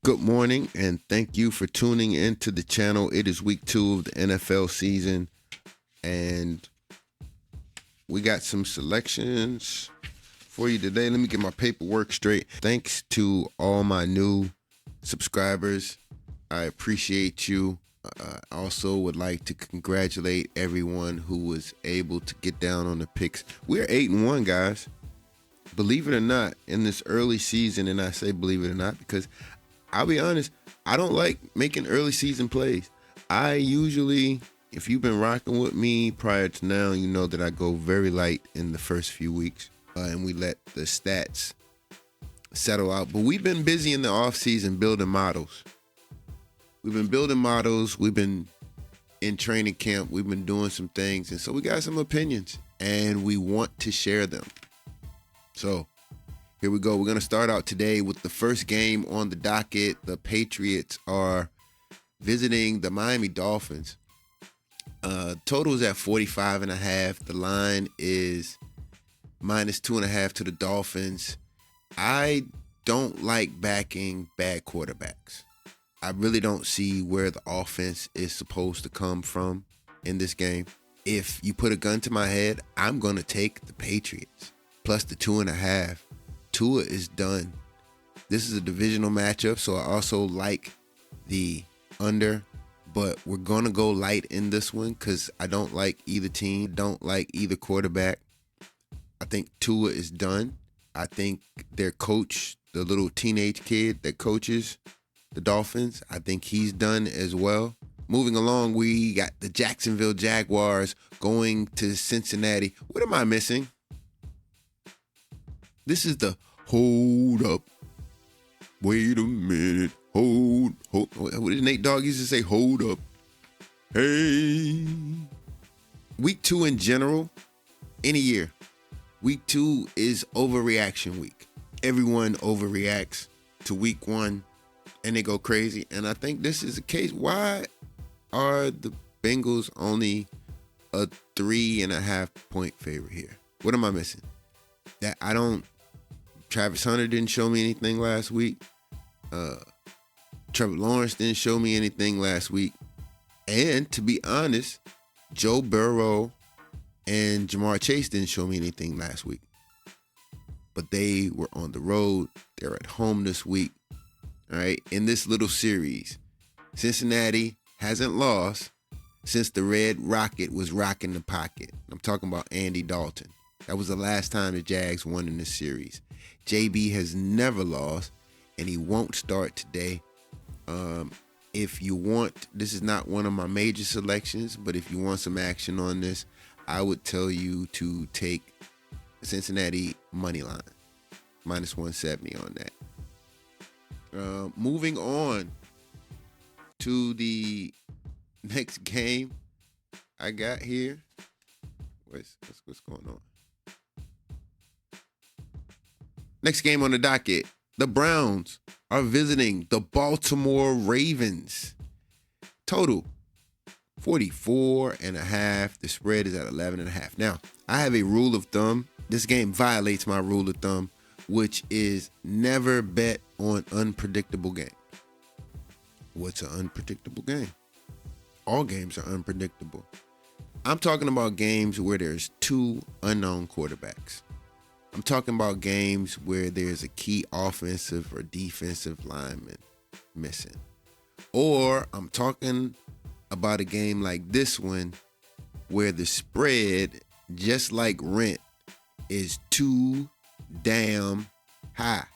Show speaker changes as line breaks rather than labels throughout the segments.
Good morning, and thank you for tuning into the channel. It is week 2 of the NFL season, and we got some selections for you today. Let me get my paperwork straight. Thanks to all my new subscribers. I appreciate you. I also would like to congratulate everyone who was able to get down on the picks. We're 8-1, guys. Believe it or not, in this early season, and I say believe it or not because I'll be honest, I don't like making early season plays. I usually, if you've been rocking with me prior to now, you know that I go very light in the first few weeks, and we let the stats settle out. But we've been busy in the off season building models. We've been in training camp. We've been doing some things. And so we got some opinions, and we want to share them. So here we go. We're going to start out today with the first game on the docket. The Patriots are visiting the Miami Dolphins. Total is at 45.5. The line is -2.5 to the Dolphins. I don't like backing bad quarterbacks. I really don't see where the offense is supposed to come from in this game. If you put a gun to my head, I'm going to take the Patriots plus the 2.5. Tua is done. This is a divisional matchup, so I also like the under, but we're going to go light in this one because I don't like either team, don't like either quarterback. I think Tua is done. I think their coach, the little teenage kid that coaches the Dolphins, I think he's done as well. Moving along, we got the Jacksonville Jaguars going to Cincinnati. What am I missing? This is the hold up. Wait a minute. Hold. What did Nate Dogg used to say? Hold up. Hey. Week 2 in general, in a year, week 2 is overreaction week. Everyone overreacts to week 1 and they go crazy. And I think this is the case. Why are the Bengals only a 3.5 point favorite here? What am I missing? That I don't. Travis Hunter didn't show me anything last week. Trevor Lawrence didn't show me anything last week. And to be honest, Joe Burrow and Jamar Chase didn't show me anything last week. But they were on the road. They're at home this week. All right. In this little series, Cincinnati hasn't lost since the Red Rocket was rocking the pocket. I'm talking about Andy Dalton. That was the last time the Jags won in this series. JB has never lost, and he won't start today. If you want, this is not one of my major selections, but if you want some action on this, I would tell you to take Cincinnati money line, -170 on that. Moving on to the next game I got here. What's going on? Next game on the docket, the Browns are visiting the Baltimore Ravens. Total 44.5. The spread is at 11.5. Now, I have a rule of thumb. This game violates my rule of thumb, which is never bet on unpredictable games. What's an unpredictable game? All games are unpredictable. I'm talking about games where there's 2 unknown quarterbacks. I'm talking about games where there's a key offensive or defensive lineman missing. Or I'm talking about a game like this one where the spread, just like rent, is too damn high.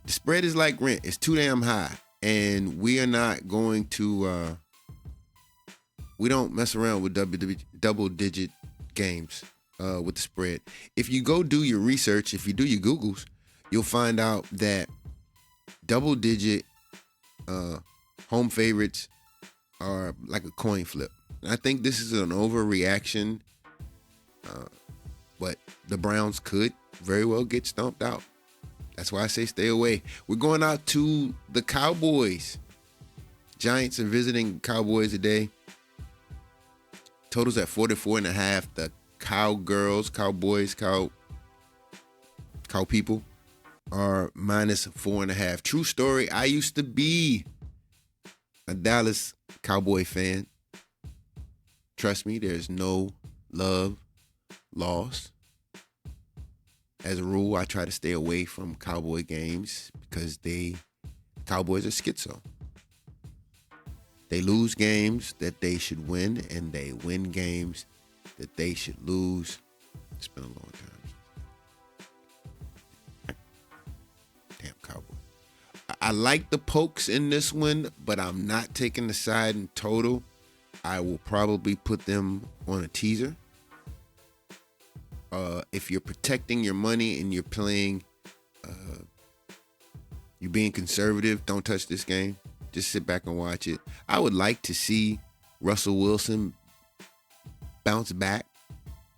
The spread is like rent. It's too damn high. And we are not going to, we don't mess around with double-digit games with the spread. If you go do your research, if you do your Googles, you'll find out that double-digit home favorites are like a coin flip. And I think this is an overreaction, but the Browns could very well get stomped out. That's why I say stay away. We're going out to the Cowboys. Giants are visiting Cowboys today. Totals at 44.5. The Cowgirls, Cowboys, cow people are -4.5. True story. I used to be a Dallas Cowboy fan. Trust me, there's no love lost. As a rule, I try to stay away from Cowboy games because Cowboys are schizo. They lose games that they should win, and they win games that they should lose. It's been a long time. Damn Cowboy. I like the pokes in this one, but I'm not taking the side in total. I will probably put them on a teaser. If you're protecting your money and you're playing, you're being conservative, don't touch this game. Just sit back and watch it. I would like to see Russell Wilson bounce back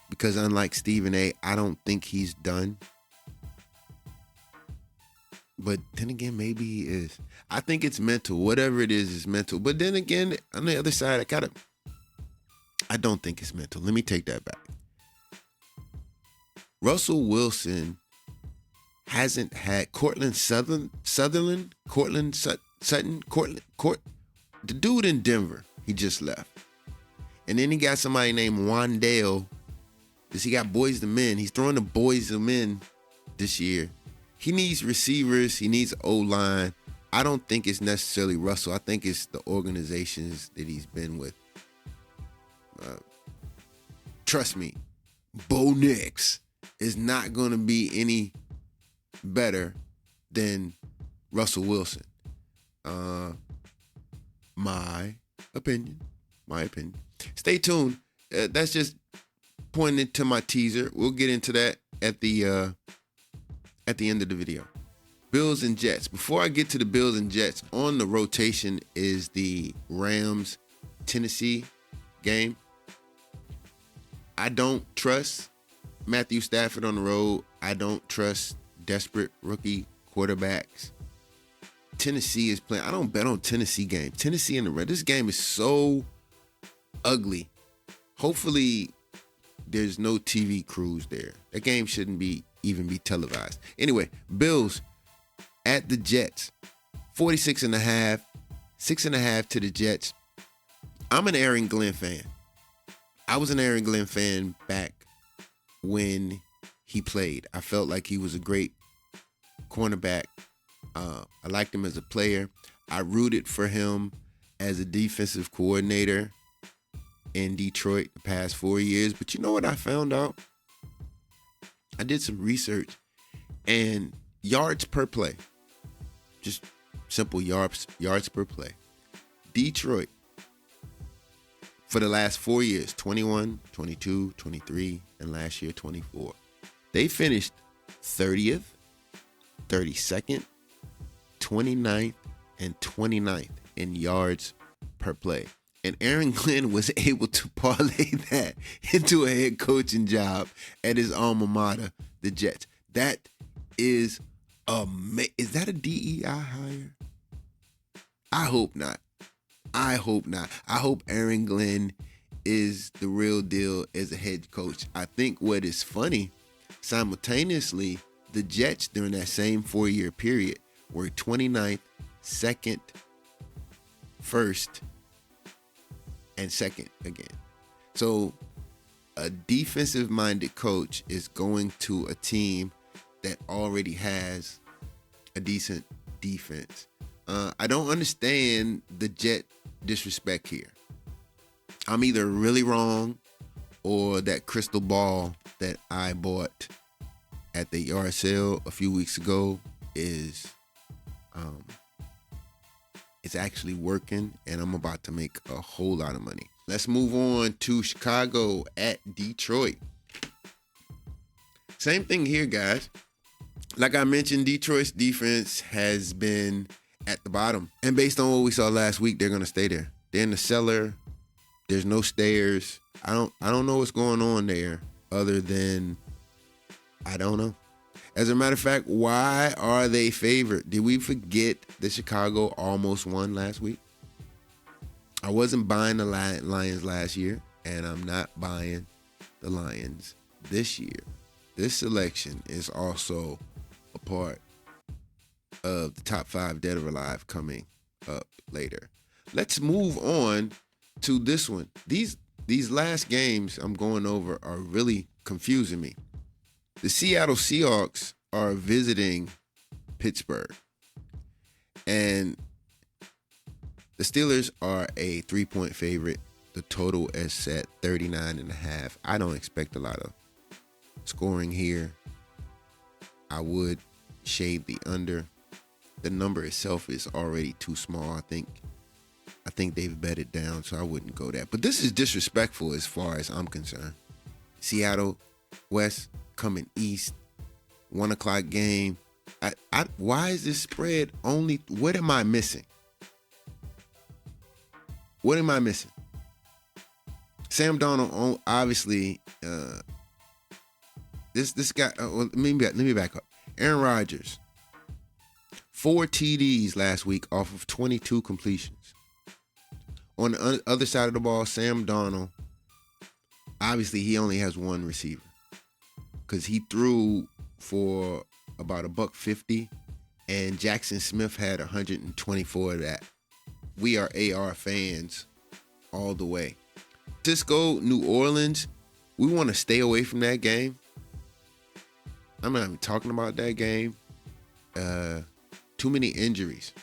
because unlike Stephen A., I don't think he's done. But then again, maybe he is. I think it's mental. Whatever it is mental. But then again, on the other side, I don't think it's mental. Let me take that back. Russell Wilson hasn't had Sutton, the dude in Denver, he just left. And then he got somebody named Wandale. He got Boys to Men. He's throwing the Boys to Men this year. He needs receivers. He needs O-line. I don't think it's necessarily Russell. I think it's the organizations that he's been with. Trust me, Bo Nix is not going to be any better than Russell Wilson. My opinion. Stay tuned. That's just pointing to my teaser. We'll get into that at the end of the video. Bills and Jets. Before I get to the Bills and Jets, on the rotation is the Rams-Tennessee game. I don't trust Matthew Stafford on the road. I don't trust desperate rookie quarterbacks. Tennessee is playing. I don't bet on Tennessee game. Tennessee and the Reds. This game is so ugly. Hopefully, there's no TV crews there. That game shouldn't even be televised. Anyway, Bills at the Jets. 46.5. 6.5 to the Jets. I'm an Aaron Glenn fan. I was an Aaron Glenn fan back when he played. I felt like he was a great cornerback. I liked him as a player. I rooted for him as a defensive coordinator in Detroit the past 4 years. But you know what I found out? I did some research, and yards per play, just simple yards per play. Detroit, for the last 4 years, 21, 22, 23, and last year, 24. They finished 30th, 32nd, 29th, and 29th in yards per play. And Aaron Glenn was able to parlay that into a head coaching job at his alma mater, the Jets. That is amazing. Is that a DEI hire? I hope not. I hope Aaron Glenn is the real deal as a head coach. I think what is funny, simultaneously, the Jets during that same 4-year period were 29th, 2nd, 1st, and 2nd again. So a defensive-minded coach is going to a team that already has a decent defense. I don't understand the Jet disrespect here. I'm either really wrong or that crystal ball that I bought at the yard sale a few weeks ago is it's actually working, and I'm about to make a whole lot of money. Let's move on to Chicago at Detroit. Same thing here, guys. Like I mentioned, Detroit's defense has been at the bottom. And based on what we saw last week, they're going to stay there. They're in the cellar. There's no stairs. I don't know what's going on there other than I don't know. As a matter of fact, why are they favored? Did we forget that Chicago almost won last week? I wasn't buying the Lions last year, and I'm not buying the Lions this year. This selection is also a part of the top 5 dead or alive coming up later. Let's move on to this one. These last games I'm going over are really confusing me. The Seattle Seahawks are visiting Pittsburgh, and the Steelers are a 3-point favorite. The total is set 39.5. I don't expect a lot of scoring here. I would shade the under. The number itself is already too small. I think they've bet it down, so I wouldn't go that. But this is disrespectful as far as I'm concerned. Seattle West coming east, 1 o'clock game. Why is this spread only? What am I missing? What am I missing? Sam Darnold, obviously, this guy. Let me back up. Aaron Rodgers, 4 TDs last week off of 22 completions. On the other side of the ball, Sam Darnold, obviously he only has 1 receiver because he threw for about $150, and Jackson Smith had 124 of that. We are AR fans all the way. Cisco, New Orleans, we want to stay away from that game. I'm not even talking about that game. Too many injuries.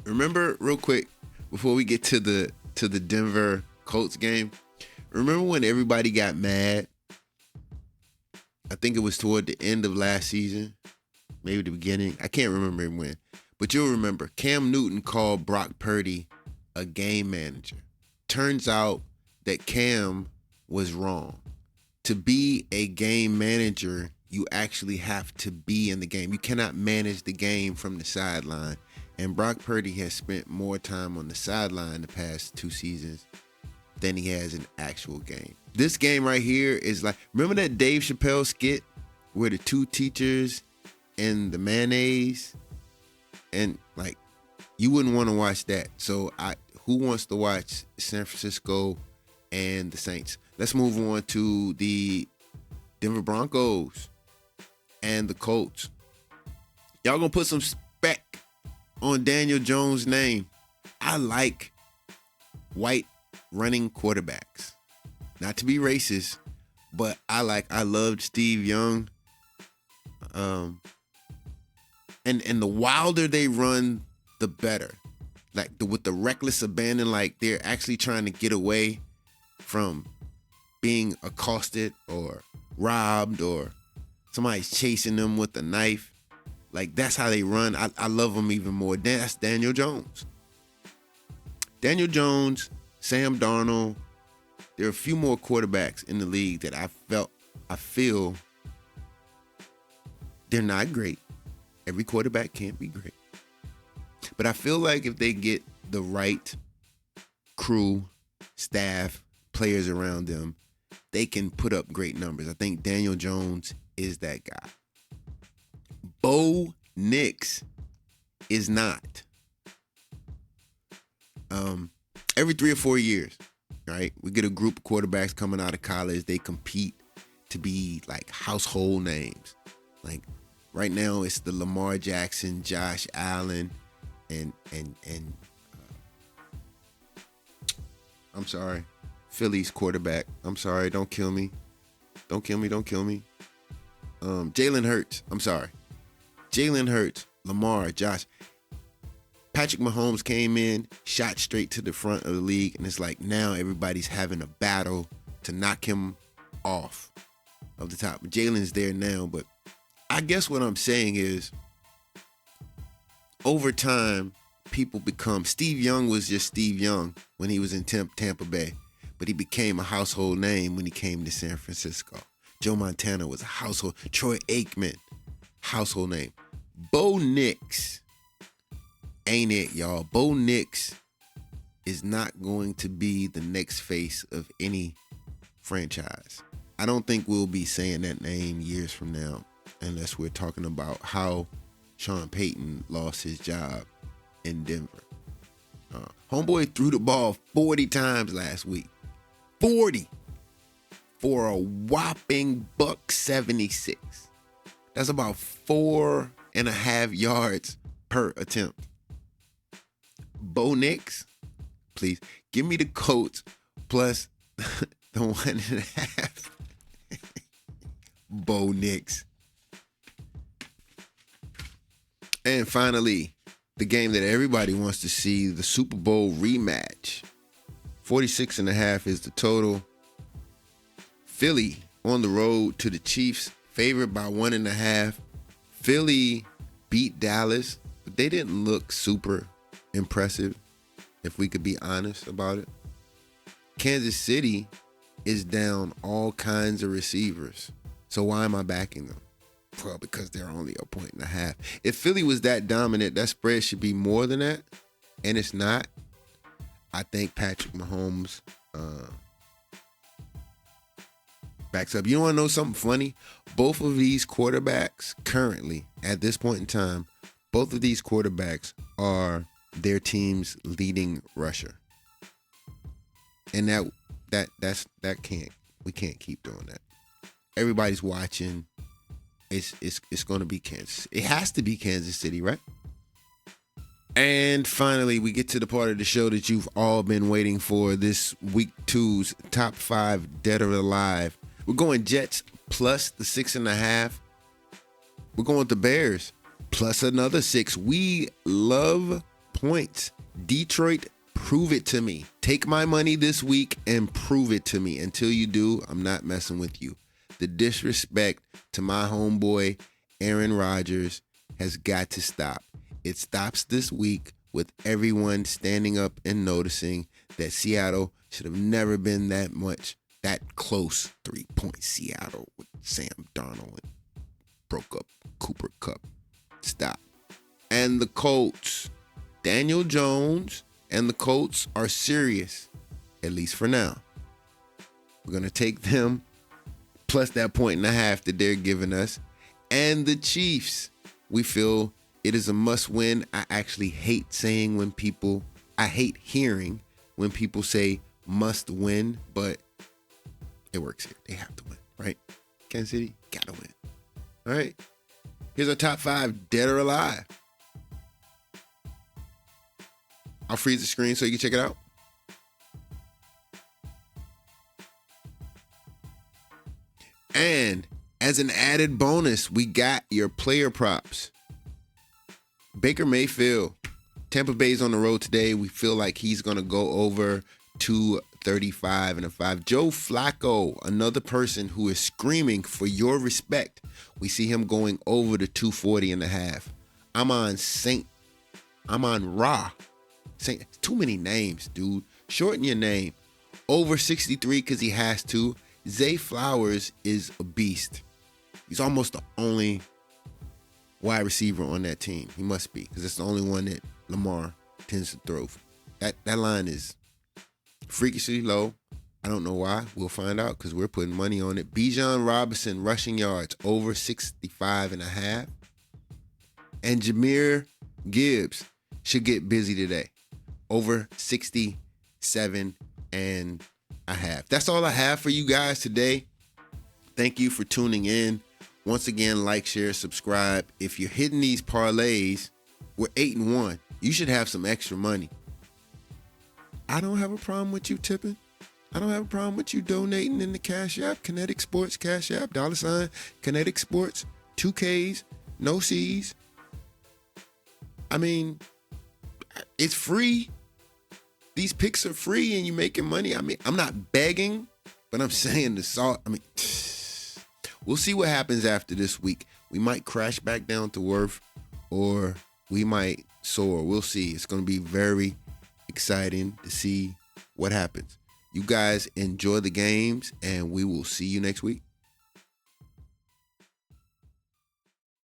Remember, real quick, before we get to the Denver Colts game, remember when everybody got mad? I think it was toward the end of last season, maybe the beginning. I can't remember when. But you'll remember Cam Newton called Brock Purdy a game manager. Turns out that Cam was wrong. To be a game manager, you actually have to be in the game. You cannot manage the game from the sideline. And Brock Purdy has spent more time on the sideline the past 2 seasons than he has in actual game. This game right here is like, remember that Dave Chappelle skit where the 2 teachers and the mayonnaise? And like, you wouldn't want to watch that. So who wants to watch San Francisco and the Saints? Let's move on to the Denver Broncos and the Colts. Y'all gonna put some spec on Daniel Jones' name. I like white running quarterbacks. Not to be racist, but I loved Steve Young. And the wilder they run, the better. Like with the reckless abandon, like they're actually trying to get away from being accosted or robbed or somebody's chasing them with a knife. Like that's how they run. I love them even more. That's Daniel Jones. Daniel Jones, Sam Darnold. There are a few more quarterbacks in the league that I feel they're not great. Every quarterback can't be great. But I feel like if they get the right crew, staff, players around them, they can put up great numbers. I think Daniel Jones is that guy. Bo Nix is not. Every 3 or 4 years, right, we get a group of quarterbacks coming out of college. They compete to be like household names. Like right now, it's the Lamar Jackson, Josh Allen, and I'm sorry, Philly's quarterback. I'm sorry, don't kill me. Don't kill me. Jalen Hurts. I'm sorry. Jalen Hurts, Lamar, Josh. Patrick Mahomes came in, shot straight to the front of the league, and it's like now everybody's having a battle to knock him off of the top. Jalen's there now, but I guess what I'm saying is over time, people become, Steve Young was just Steve Young when he was in Tampa Bay, but he became a household name when he came to San Francisco. Joe Montana was a household. Troy Aikman, household name. Bo Nix ain't it, y'all. Bo Nix is not going to be the next face of any franchise. I don't think we'll be saying that name years from now unless we're talking about how Sean Payton lost his job in Denver. Homeboy threw the ball 40 times last week. 40 for a whopping $176. That's about 4 1.5 yards per attempt. Bo Nix, please give me the Colts plus the 1.5. Bo Nix. And finally, the game that everybody wants to see, the Super Bowl rematch. 46.5 is the total. Philly on the road to the Chiefs, favored by 1.5. Philly beat Dallas, but they didn't look super impressive, if we could be honest about it. Kansas City is down all kinds of receivers. So why am I backing them? Well, because they're only 1.5. If Philly was that dominant, that spread should be more than that, and it's not. I think Patrick Mahomes backs up. You want to know something funny? Both of these quarterbacks currently, at this point in time, both of these quarterbacks are their team's leading rusher. And we can't keep doing that. Everybody's watching. It's going to be Kansas. It has to be Kansas City, right? And finally, we get to the part of the show that you've all been waiting for. This week 2's top 5 dead or alive. We're going Jets plus the 6.5. We're going with the Bears plus another 6. We love points. Detroit, prove it to me. Take my money this week and prove it to me. Until you do, I'm not messing with you. The disrespect to my homeboy, Aaron Rodgers, has got to stop. It stops this week with everyone standing up and noticing that Seattle should have never been that close. 3-point Seattle with Sam Darnold and broke up Cooper Kupp. Stop. And the Colts, Daniel Jones and the Colts are serious, at least for now. We're going to take them plus that 1.5 that they're giving us. And the Chiefs, we feel it is a must win. I actually hate hearing when people say must win, but it works here. They have to win, right? Kansas City, gotta win. All right. Here's our top 5 dead or alive. I'll freeze the screen so you can check it out. And as an added bonus, we got your player props. Baker Mayfield, Tampa Bay's on the road today. We feel like he's going to go over 235.5. Joe Flacco, another person who is screaming for your respect. We see him going over to 240.5. I'm on Ra. Saint, too many names, dude. Shorten your name. Over 63 because he has to. Zay Flowers is a beast. He's almost the only wide receiver on that team. He must be, because it's the only one that Lamar tends to throw. That line is freakishly low. I don't know why. We'll find out because we're putting money on it. Bijan Robinson rushing yards over 65.5. And Jahmyr Gibbs should get busy today. Over 67.5. That's all I have for you guys today. Thank you for tuning in. Once again, like, share, subscribe. If you're hitting these parlays, we're 8-1. You should have some extra money. I don't have a problem with you tipping. I don't have a problem with you donating in the Cash App. Kinetik Sports Cash App, $ Kinetik Sports, 2 Ks, no Cs. I mean, it's free. These picks are free and you're making money. I mean, I'm not begging, but I'm saying we'll see what happens after this week. We might crash back down to earth or we might soar. We'll see. It's going to be very exciting to see what happens. You guys enjoy the games and we will see you next week.